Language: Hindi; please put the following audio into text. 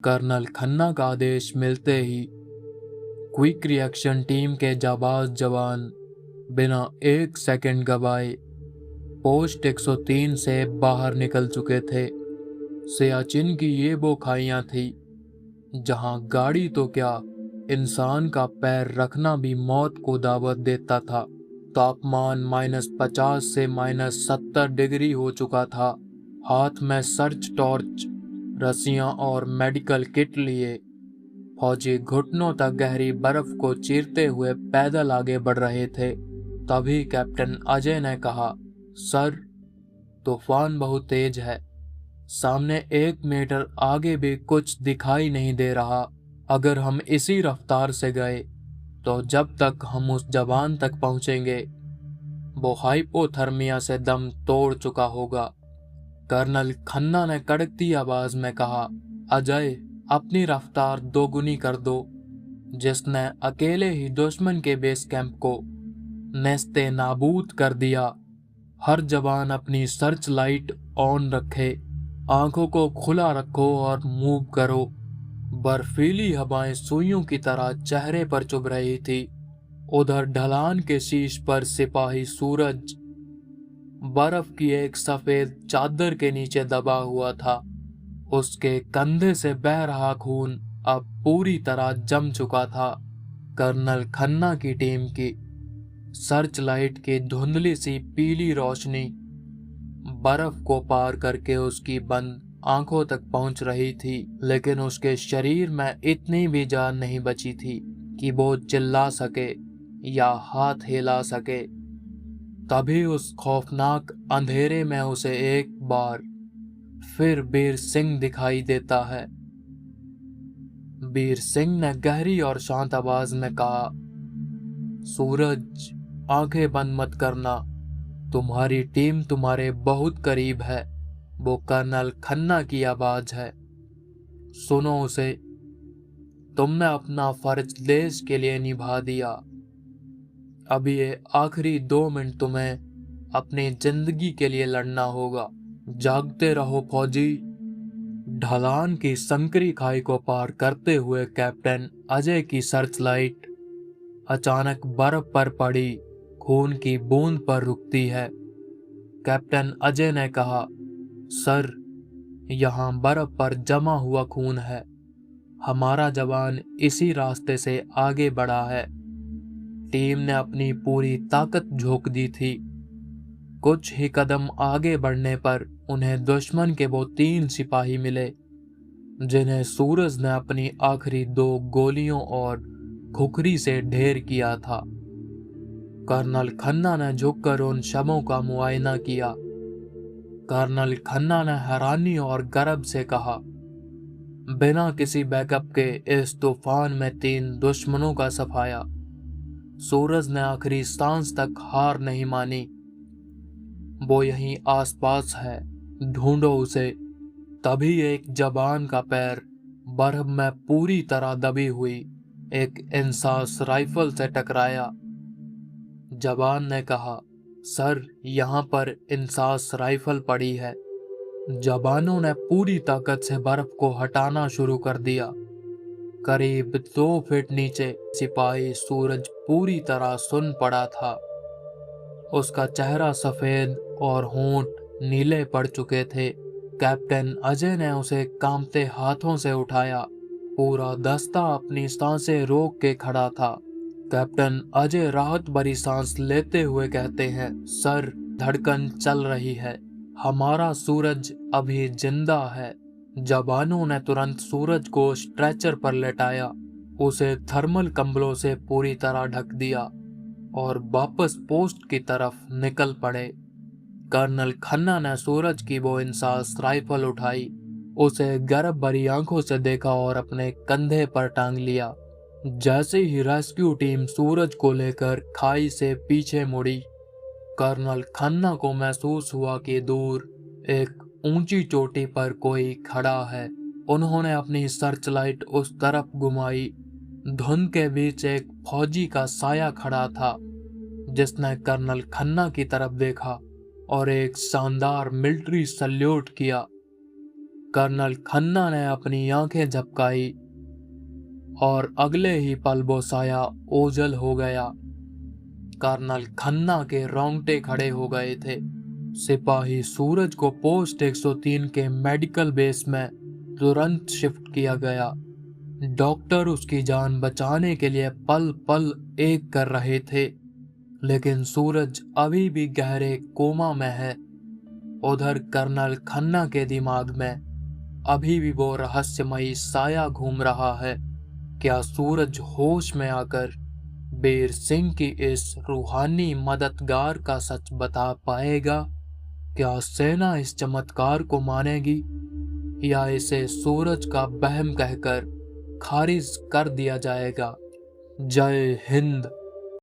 कर्नल खन्ना का आदेश मिलते ही क्विक रिएक्शन टीम के जाबाज जवान बिना एक सेकंड गवाए पोस्ट 103 से बाहर निकल चुके थे। सियाचिन की ये वो खाइयां थी जहां गाड़ी तो क्या, इंसान का पैर रखना भी मौत को दावत देता था। तापमान -50 से -70 डिग्री हो चुका था। हाथ में सर्च टॉर्च, रस्सियां और मेडिकल किट लिए फौजी घुटनों तक गहरी बर्फ को चीरते हुए पैदल आगे बढ़ रहे थे। तभी कैप्टन अजय ने कहा, सर, तूफान बहुत तेज है। सामने 1 मीटर आगे भी कुछ दिखाई नहीं दे रहा। अगर हम इसी रफ्तार से गए तो जब तक हम उस जवान तक पहुंचेंगे वो हाइपोथर्मिया से दम तोड़ चुका होगा। कर्नल खन्ना ने कड़कती आवाज में कहा, अजय, अपनी रफ्तार दोगुनी कर दो। जिसने अकेले ही दुश्मन के बेस कैंप को नेस्ते नाबूद कर दिया। हर जवान अपनी सर्च लाइट ऑन रखे, आंखों को खुला रखो और मूव करो। बर्फीली हवाएं सुइयों की तरह चेहरे पर चुभ रही थी। उधर ढलान के शीश पर सिपाही सूरज बर्फ की एक सफेद चादर के नीचे दबा हुआ था। उसके कंधे से बह रहा खून अब पूरी तरह जम चुका था। कर्नल खन्ना की टीम की सर्च लाइट की धुंधली सी पीली रोशनी बर्फ को पार करके उसकी बंद आंखों तक पहुंच रही थी, लेकिन उसके शरीर में इतनी भी जान नहीं बची थी कि वो चिल्ला सके या हाथ हिला सके। तभी उस खौफनाक अंधेरे में उसे एक बार फिर बीर सिंह दिखाई देता है। बीर सिंह ने गहरी और शांत आवाज में कहा, सूरज, आंखें बंद मत करना। तुम्हारी टीम तुम्हारे बहुत करीब है। वो कर्नल खन्ना की आवाज है। सुनो उसे। तुमने अपना फर्ज देश के लिए निभा दिया। अभी ये आखिरी 2 मिनट तुम्हें अपनी जिंदगी के लिए लड़ना होगा। जागते रहो फौजी। ढलान की संकरी खाई को पार करते हुए कैप्टन अजय की सर्च लाइट अचानक बर्फ पर पड़ी खून की बूंद पर रुकती है। कैप्टन अजय ने कहा, सर, यहाँ बर्फ पर जमा हुआ खून है। हमारा जवान इसी रास्ते से आगे बढ़ा है। टीम ने अपनी पूरी ताकत झोंक दी थी। कुछ ही कदम आगे बढ़ने पर उन्हें दुश्मन के वो 3 सिपाही मिले जिन्हें सूरज ने अपनी आखिरी 2 गोलियों और खुखरी से ढेर किया था। कर्नल खन्ना ने झुककर उन शवों का मुआयना किया। कर्नल खन्ना ने हैरानी और गर्व से कहा, बिना किसी बैकअप के इस तूफान में 3 दुश्मनों का सफाया। सूरज ने आखिरी सांस तक हार नहीं मानी। वो यहीं आसपास है, ढूंढो उसे। तभी एक जवान का पैर बर्फ में पूरी तरह दबी हुई एक इंसास राइफल से टकराया। जवान ने कहा, सर, यहाँ पर इंसास राइफल पड़ी है। जवानों ने पूरी ताकत से बर्फ को हटाना शुरू कर दिया। करीब 2 फीट नीचे सिपाही सूरज पूरी तरह सुन पड़ा था। उसका चेहरा सफेद और होंठ नीले पड़ चुके थे। कैप्टन अजय ने उसे कांपते हाथों से उठाया। पूरा दस्ता अपनी सांसें रोक के खड़ा था। कैप्टन अजय राहत भरी सांस लेते हुए कहते हैं, सर, धड़कन चल रही है। हमारा सूरज अभी जिंदा है। जवानों ने तुरंत सूरज को स्ट्रेचर पर लेटाया, उसे थर्मल कंबलों से पूरी तरह ढक दिया और वापस पोस्ट की तरफ निकल पड़े। कर्नल खन्ना ने सूरज की वो इंसास राइफल उठाई, उसे गर्व भरी आंखों से देखा और अपने कंधे पर टांग लिया। जैसे ही रेस्क्यू टीम सूरज को लेकर खाई से पीछे मुड़ी, कर्नल खन्ना को महसूस हुआ कि दूर एक ऊंची चोटी पर कोई खड़ा है। उन्होंने अपनी सर्च लाइट उस तरफ घुमाई। धुंध के बीच एक फौजी का साया खड़ा था जिसने कर्नल खन्ना की तरफ देखा और एक शानदार मिलिट्री सल्यूट किया। कर्नल खन्ना ने अपनी आंखें झपकाई और अगले ही पल वो साया ओझल हो गया। कर्नल खन्ना के रोंगटे खड़े हो गए थे। सिपाही सूरज को पोस्ट 103 के मेडिकल बेस में तुरंत शिफ्ट किया गया। डॉक्टर उसकी जान बचाने के लिए पल पल एक कर रहे थे, लेकिन सूरज अभी भी गहरे कोमा में है। उधर कर्नल खन्ना के दिमाग में अभी भी वो रहस्यमयी साया घूम रहा है। क्या सूरज होश में आकर बीर सिंह की इस रूहानी मददगार का सच बता पाएगा? क्या सेना इस चमत्कार को मानेगी या इसे सूरज का वहम कहकर खारिज कर दिया जाएगा? जय हिंद।